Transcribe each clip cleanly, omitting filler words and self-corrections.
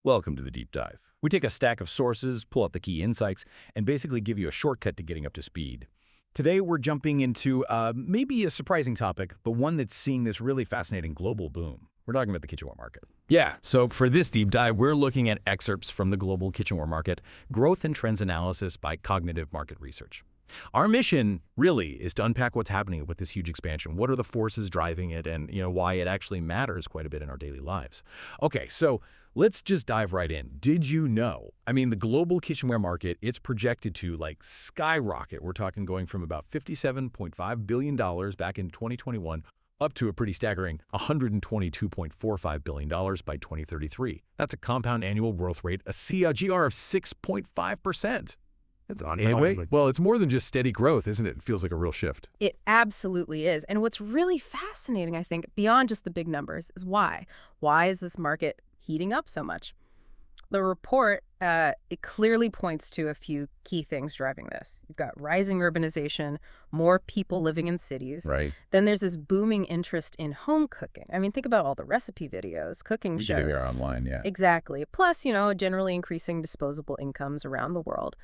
Welcome to the Deep Dive. We take a stack of sources, pull out the key insights, and basically give you a shortcut to getting up to speed. Today, we're jumping into maybe a surprising topic, but one that's seeing this really fascinating global boom. We're talking about the kitchenware market. Yeah, so for this deep dive, we're looking at excerpts from the global kitchenware market, growth and trends analysis by cognitive market research. Our mission really is to unpack what's happening with this huge expansion. What are the forces driving it and why it actually matters quite a bit in our daily lives. Okay, so let's just dive right in. Did you know? The global kitchenware market, it's projected to skyrocket. We're talking going from about $57.5 billion back in 2021 up to a pretty staggering $122.45 billion by 2033. That's a compound annual growth rate, a CAGR of 6.5%. That's unbelievable. Well, it's more than just steady growth, isn't it? It feels like a real shift. It absolutely is. And what's really fascinating, I think, beyond just the big numbers, is why. Why is this market heating up so much? The report, it clearly points to a few key things driving this. You've got rising urbanization, more people living in cities. Right. Then there's this booming interest in home cooking. Think about all the recipe videos, cooking shows. They are online, yeah. Exactly. Plus, generally increasing disposable incomes around the world.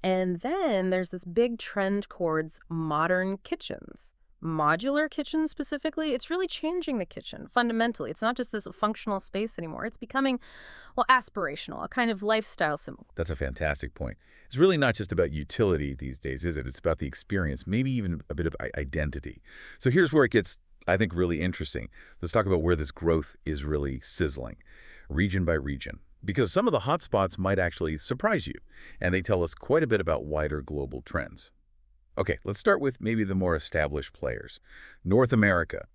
And then there's this big trend towards modern kitchens. Modular kitchens specifically, it's really changing the kitchen fundamentally. It's not just this functional space anymore. It's becoming, aspirational, a kind of lifestyle symbol. That's a fantastic point. It's really not just about utility these days, is it? It's about the experience, maybe even a bit of identity. So here's where it gets, I think, really interesting. Let's talk about where this growth is really sizzling, region by region. Because some of the hotspots might actually surprise you, and they tell us quite a bit about wider global trends. Okay, let's start with maybe the more established players. North America.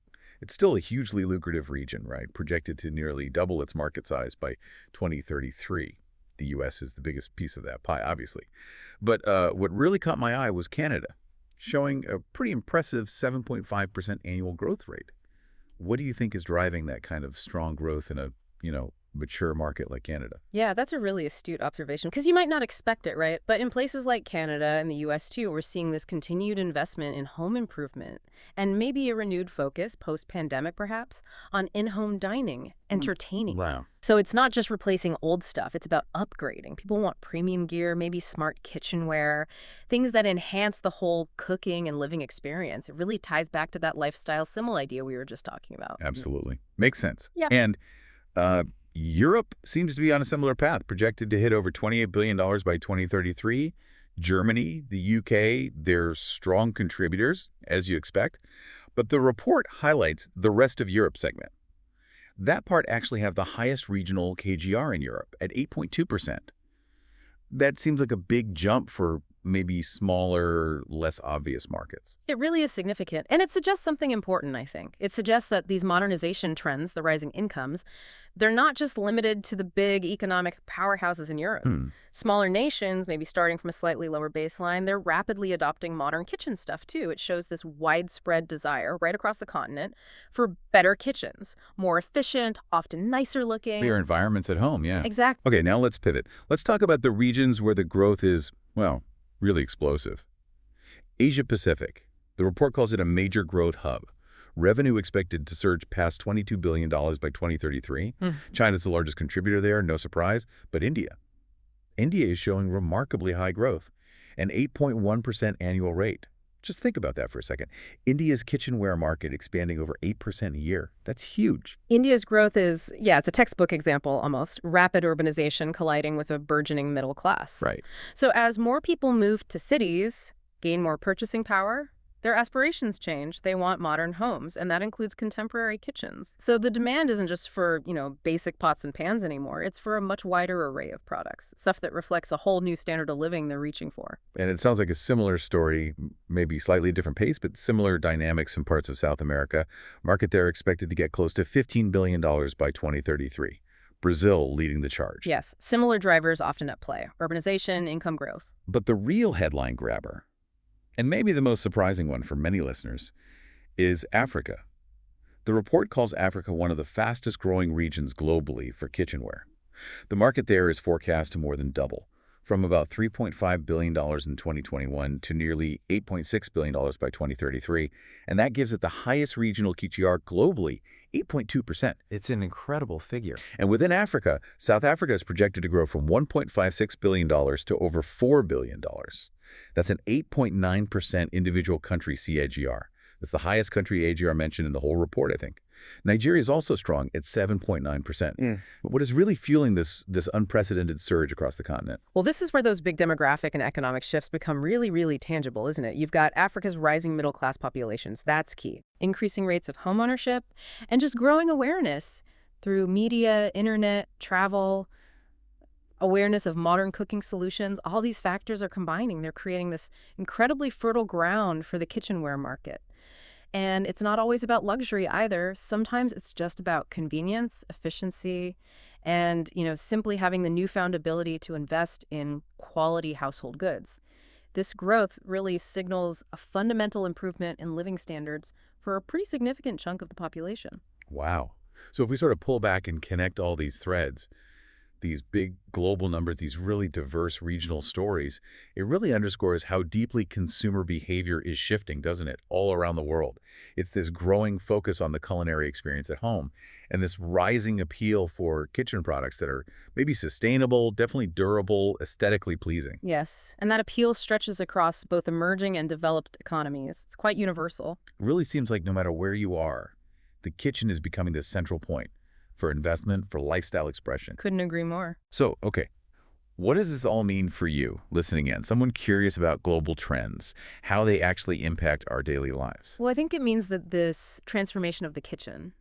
It's still a hugely lucrative region, right? Projected to nearly double its market size by 2033. The U.S. is the biggest piece of that pie, obviously. But what really caught my eye was Canada, showing a pretty impressive 7.5% annual growth rate. What do you think is driving that kind of strong growth in a, mature market like Canada? Yeah, that's a really astute observation because you might not expect it, right? But in places like Canada and the U.S. too, we're seeing this continued investment in home improvement and maybe a renewed focus, post-pandemic perhaps, on in-home dining, entertaining. Wow. So it's not just replacing old stuff. It's about upgrading. People want premium gear, maybe smart kitchenware, things that enhance the whole cooking and living experience. It really ties back to that lifestyle symbol idea we were just talking about. Absolutely. Makes sense. Yeah. And Europe seems to be on a similar path, projected to hit over $28 billion by 2033. Germany, the UK, they're strong contributors, as you expect. But the report highlights the rest of Europe segment. That part actually have the highest regional KGR in Europe at 8.2%. That seems like a big jump for maybe smaller, less obvious markets. It really is significant. And it suggests something important, I think. It suggests that these modernization trends, the rising incomes, they're not just limited to the big economic powerhouses in Europe. Smaller nations, maybe starting from a slightly lower baseline, they're rapidly adopting modern kitchen stuff, too. It shows this widespread desire right across the continent for better kitchens, more efficient, often nicer looking. Clear environments at home, yeah. Exactly. Okay, now let's pivot. Let's talk about the regions where the growth is, really explosive. Asia Pacific. The report calls it a major growth hub. Revenue expected to surge past $22 billion by 2033. China's the largest contributor there, no surprise. But India. India is showing remarkably high growth, an 8.1% annual rate. Just think about that for a second. India's kitchenware market expanding over 8% a year. That's huge. India's growth is, it's a textbook example almost. Rapid urbanization colliding with a burgeoning middle class. Right. So as more people move to cities, gain more purchasing power, their aspirations change. They want modern homes, and that includes contemporary kitchens. So the demand isn't just for, basic pots and pans anymore. It's for a much wider array of products, stuff that reflects a whole new standard of living they're reaching for. And it sounds like a similar story, maybe slightly different pace, but similar dynamics in parts of South America. Market there expected to get close to $15 billion by 2033. Brazil leading the charge. Yes, similar drivers often at play. Urbanization, income growth. But the real headline grabber, and maybe the most surprising one for many listeners, is Africa. The report calls Africa one of the fastest growing regions globally for kitchenware. The market there is forecast to more than double, from about $3.5 billion in 2021 to nearly $8.6 billion by 2033, and that gives it the highest regional QTR globally, 8.2%. It's an incredible figure. And within Africa, South Africa is projected to grow from $1.56 billion to over $4 billion. That's an 8.9% individual country CAGR. That's the highest country AGR mentioned in the whole report, I think. Nigeria is also strong at 7.9%. But what is really fueling this unprecedented surge across the continent? Well, this is where those big demographic and economic shifts become really, really tangible, isn't it? You've got Africa's rising middle-class populations. That's key. Increasing rates of homeownership and just growing awareness through media, internet, travel, awareness of modern cooking solutions. All these factors are combining. They're creating this incredibly fertile ground for the kitchenware market. And it's not always about luxury either. Sometimes it's just about convenience, efficiency, and, simply having the newfound ability to invest in quality household goods. This growth really signals a fundamental improvement in living standards for a pretty significant chunk of the population. Wow. So if we sort of pull back and connect all these threads, these big global numbers, these really diverse regional stories, it really underscores how deeply consumer behavior is shifting, doesn't it, all around the world. It's this growing focus on the culinary experience at home and this rising appeal for kitchen products that are maybe sustainable, definitely durable, aesthetically pleasing. Yes, and that appeal stretches across both emerging and developed economies. It's quite universal. It really seems like no matter where you are, the kitchen is becoming the central point for investment, for lifestyle expression. Couldn't agree more. So, okay, what does this all mean for you, listening in? Someone curious about global trends, how they actually impact our daily lives. Well, I think it means that this transformation of the kitchen,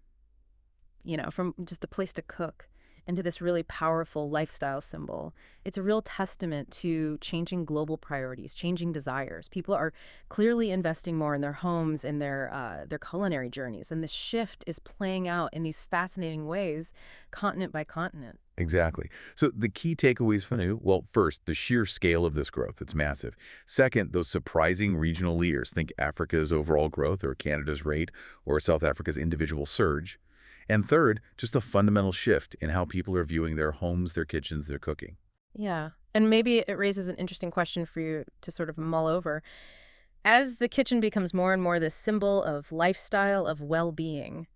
from just a place to cook into this really powerful lifestyle symbol, it's a real testament to changing global priorities, changing desires. People are clearly investing more in their homes and their culinary journeys, and this shift is playing out in these fascinating ways, continent by continent. Exactly. So the key takeaways for you, well, first, the sheer scale of this growth. It's massive. Second, those surprising regional leaders. Think Africa's overall growth or Canada's rate or South Africa's individual surge. And third, just a fundamental shift in how people are viewing their homes, their kitchens, their cooking. Yeah. And maybe it raises an interesting question for you to sort of mull over. As the kitchen becomes more and more this symbol of lifestyle, of well-being,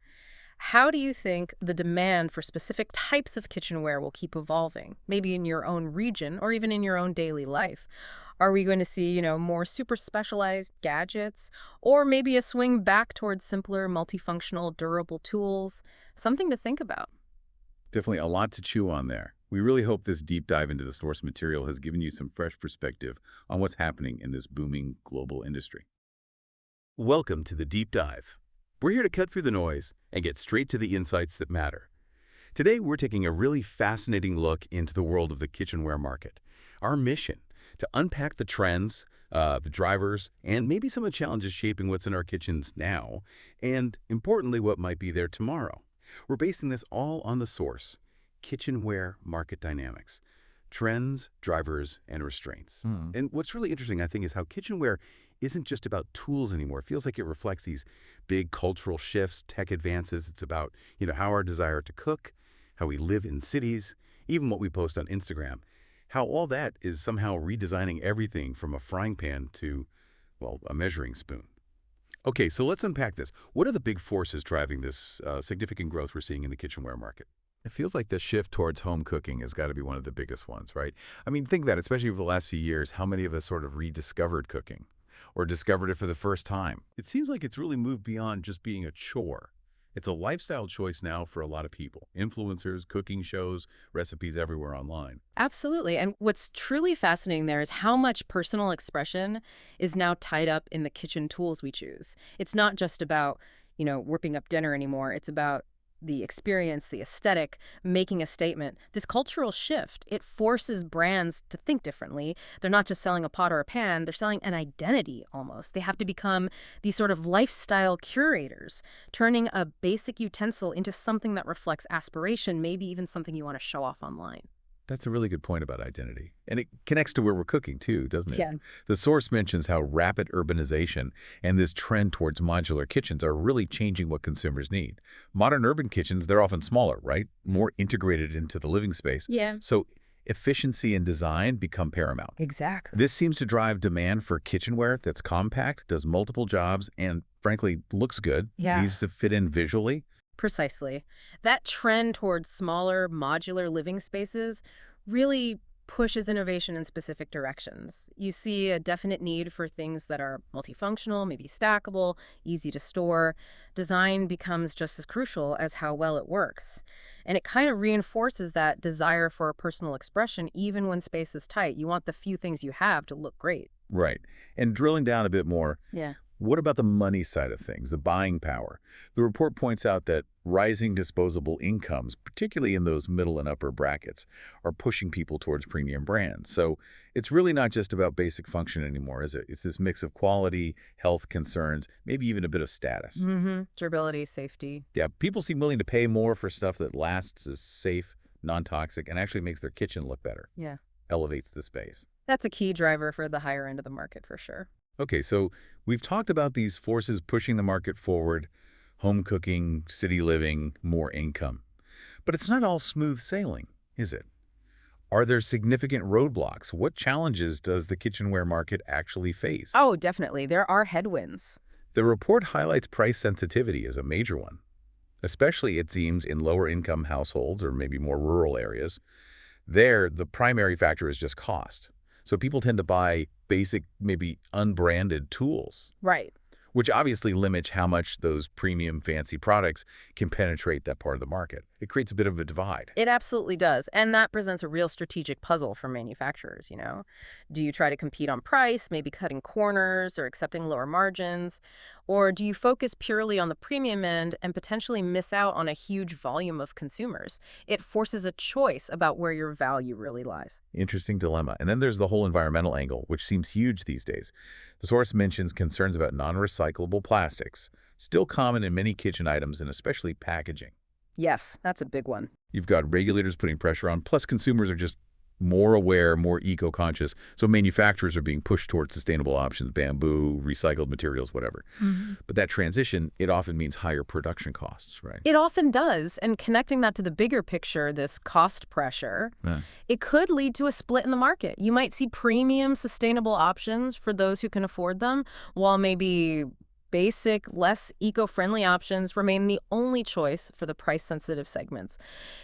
how do you think the demand for specific types of kitchenware will keep evolving? Maybe in your own region or even in your own daily life. Are we going to see, more super specialized gadgets, or maybe a swing back towards simpler, multifunctional, durable tools? Something to think about. Definitely a lot to chew on there. We really hope this deep dive into the source material has given you some fresh perspective on what's happening in this booming global industry. Welcome to the Deep Dive. We're here to cut through the noise and get straight to the insights that matter. Today, we're taking a really fascinating look into the world of the kitchenware market. Our mission: to unpack the trends, the drivers, and maybe some of the challenges shaping what's in our kitchens now, and importantly, what might be there tomorrow. We're basing this all on the source: kitchenware market dynamics, trends, drivers, and restraints. And what's really interesting, I think, is how kitchenware isn't just about tools anymore. It feels like it reflects these big cultural shifts, tech advances. It's about, how our desire to cook, how we live in cities, even what we post on Instagram. How all that is somehow redesigning everything from a frying pan to, well, a measuring spoon. Okay, so let's unpack this. What are the big forces driving this significant growth we're seeing in the kitchenware market? It feels like the shift towards home cooking has got to be one of the biggest ones, right? I mean, think about it, especially over the last few years, how many of us sort of rediscovered cooking or discovered it for the first time. It seems like it's really moved beyond just being a chore. It's a lifestyle choice now for a lot of people. Influencers, cooking shows, recipes everywhere online. Absolutely. And what's truly fascinating there is how much personal expression is now tied up in the kitchen tools we choose. It's not just about, whipping up dinner anymore. It's about the experience, the aesthetic, making a statement. This cultural shift, it forces brands to think differently. They're not just selling a pot or a pan, they're selling an identity almost. They have to become these sort of lifestyle curators, turning a basic utensil into something that reflects aspiration, maybe even something you want to show off online. That's a really good point about identity. And it connects to where we're cooking too, doesn't it? Yeah. The source mentions how rapid urbanization and this trend towards modular kitchens are really changing what consumers need. Modern urban kitchens, they're often smaller, right? More integrated into the living space. Yeah. So efficiency and design become paramount. Exactly. This seems to drive demand for kitchenware that's compact, does multiple jobs, and frankly, looks good. Yeah. Needs to fit in visually. Precisely. That trend towards smaller, modular living spaces really pushes innovation in specific directions. You see a definite need for things that are multifunctional, maybe stackable, easy to store. Design becomes just as crucial as how well it works. And it kind of reinforces that desire for personal expression even when space is tight. You want the few things you have to look great. Right. And drilling down a bit more, Yeah. what about the money side of things, the buying power? The report points out that rising disposable incomes, particularly in those middle and upper brackets, are pushing people towards premium brands. So it's really not just about basic function anymore, is it? It's this mix of quality, health concerns, maybe even a bit of status. Mm-hmm. Durability, safety. Yeah, people seem willing to pay more for stuff that lasts, is safe, non-toxic, and actually makes their kitchen look better, Yeah. elevates the space. That's a key driver for the higher end of the market for sure. Okay, so we've talked about these forces pushing the market forward, home cooking, city living, more income. But it's not all smooth sailing, is it? Are there significant roadblocks? What challenges does the kitchenware market actually face? Oh, definitely. There are headwinds. The report highlights price sensitivity as a major one, especially, it seems, in lower-income households or maybe more rural areas. There, the primary factor is just cost. So people tend to buy basic, maybe unbranded tools, Right. which obviously limits how much those premium fancy products can penetrate that part of the market. It creates a bit of a divide. It absolutely does. And that presents a real strategic puzzle for manufacturers, you know? Do you try to compete on price, maybe cutting corners or accepting lower margins? Or do you focus purely on the premium end and potentially miss out on a huge volume of consumers? It forces a choice about where your value really lies. Interesting dilemma. And then there's the whole environmental angle, which seems huge these days. The source mentions concerns about non-recyclable plastics, still common in many kitchen items and especially packaging. Yes, that's a big one. You've got regulators putting pressure on, plus consumers are just more aware, more eco-conscious, so manufacturers are being pushed towards sustainable options, bamboo, recycled materials, whatever. But that transition, it often means higher production costs, right? It often does. And connecting that to the bigger picture, this cost pressure, Yeah. it could lead to a split in the market. You might see premium sustainable options for those who can afford them, while maybe basic, less eco-friendly options remain the only choice for the price-sensitive segments.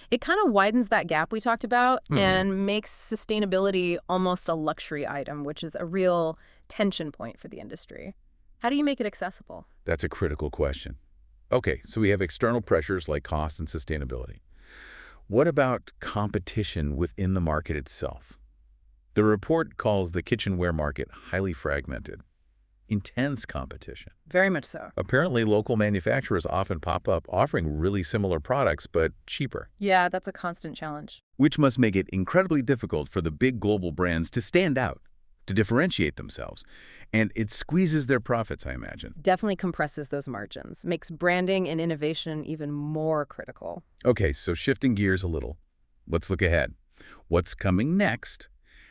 It kind of widens that gap we talked about and makes sustainability almost a luxury item, which is a real tension point for the industry. How do you make it accessible? That's a critical question. Okay, so we have external pressures like cost and sustainability. What about competition within the market itself? The report calls the kitchenware market highly fragmented. Intense competition. Very much so. Apparently, local manufacturers often pop up offering really similar products, but cheaper, Yeah, that's a constant challenge. which must make it incredibly difficult for the big global brands to stand out, to differentiate themselves. And it squeezes their profits, I imagine. Definitely compresses those margins, makes branding and innovation even more critical. Okay, so shifting gears a little, let's look ahead. What's coming next?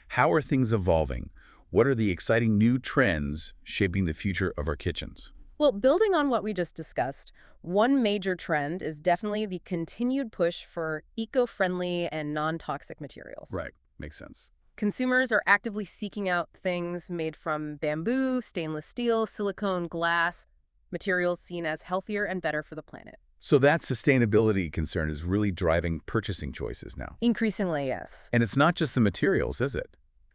How are things evolving? What are the exciting new trends shaping the future of our kitchens? Well, building on what we just discussed, one major trend is definitely the continued push for eco-friendly and non-toxic materials. Right, makes sense. Consumers are actively seeking out things made from bamboo, stainless steel, silicone, glass, materials seen as healthier and better for the planet. So that sustainability concern is really driving purchasing choices now. Increasingly, yes. And it's not just the materials, is it?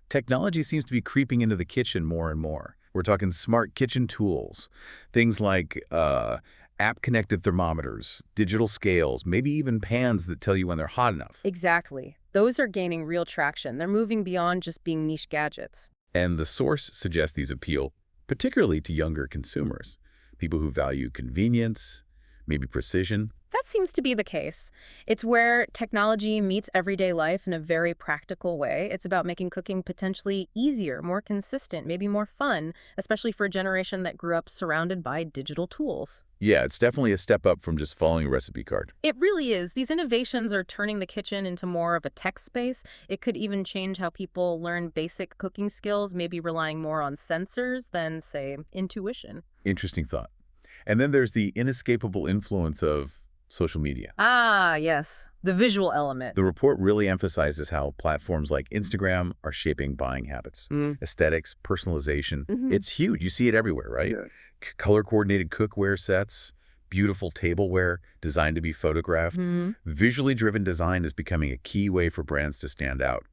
Technology seems to be creeping into the kitchen more and more. We're talking smart kitchen tools, things like app-connected thermometers, digital scales, maybe even pans that tell you when they're hot enough. Exactly. Those are gaining real traction. They're moving beyond just being niche gadgets. And the source suggests these appeal particularly to younger consumers, people who value convenience, maybe precision. That seems to be the case. It's where technology meets everyday life in a very practical way. It's about making cooking potentially easier, more consistent, maybe more fun, especially for a generation that grew up surrounded by digital tools. Yeah, it's definitely a step up from just following a recipe card. It really is. These innovations are turning the kitchen into more of a tech space. It could even change how people learn basic cooking skills, maybe relying more on sensors than, say, intuition. Interesting thought. And then there's the inescapable influence of social media. Ah, yes. The visual element. The report really emphasizes how platforms like Instagram are shaping buying habits. Aesthetics, personalization, it's huge. You see it everywhere, right? Yeah. Color-coordinated cookware sets, beautiful tableware designed to be photographed. Visually driven design is becoming a key way for brands to stand out.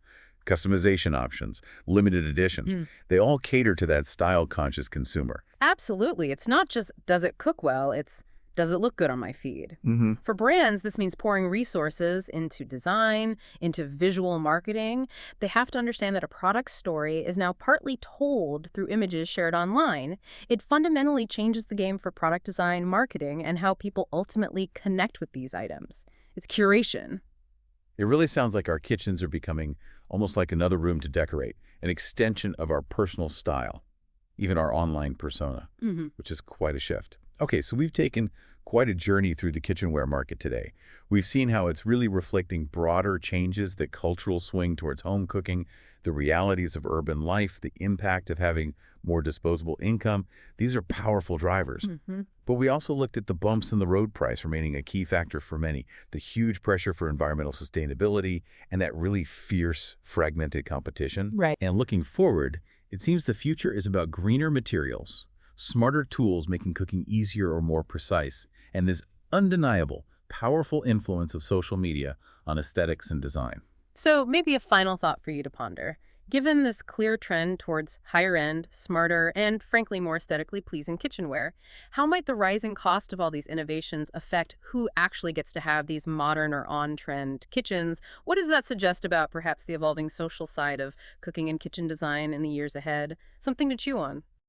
Customization options, limited editions, they all cater to that style-conscious consumer. Absolutely. It's not just does it cook well, it's does it look good on my feed? For brands, this means pouring resources into design, into visual marketing. They have to understand that a product's story is now partly told through images shared online. It fundamentally changes the game for product design, marketing, and how people ultimately connect with these items. It's curation. It really sounds like our kitchens are becoming almost like another room to decorate, an extension of our personal style, even our online persona, which is quite a shift. Okay, so we've taken quite a journey through the kitchenware market today. We've seen how it's really reflecting broader changes, the cultural swing towards home cooking, the realities of urban life, the impact of having more disposable income. These are powerful drivers. But we also looked at the bumps in the road price remaining a key factor for many, the huge pressure for environmental sustainability, and that really fierce, fragmented competition. Right. And looking forward, it seems the future is about greener materials, smarter tools making cooking easier or more precise, and this undeniable, powerful influence of social media on aesthetics and design. So maybe a final thought for you to ponder. Given this clear trend towards higher-end, smarter, and frankly more aesthetically pleasing kitchenware, how might the rising cost of all these innovations affect who actually gets to have these modern or on-trend kitchens? What does that suggest about perhaps the evolving social side of cooking and kitchen design in the years ahead? Something to chew on.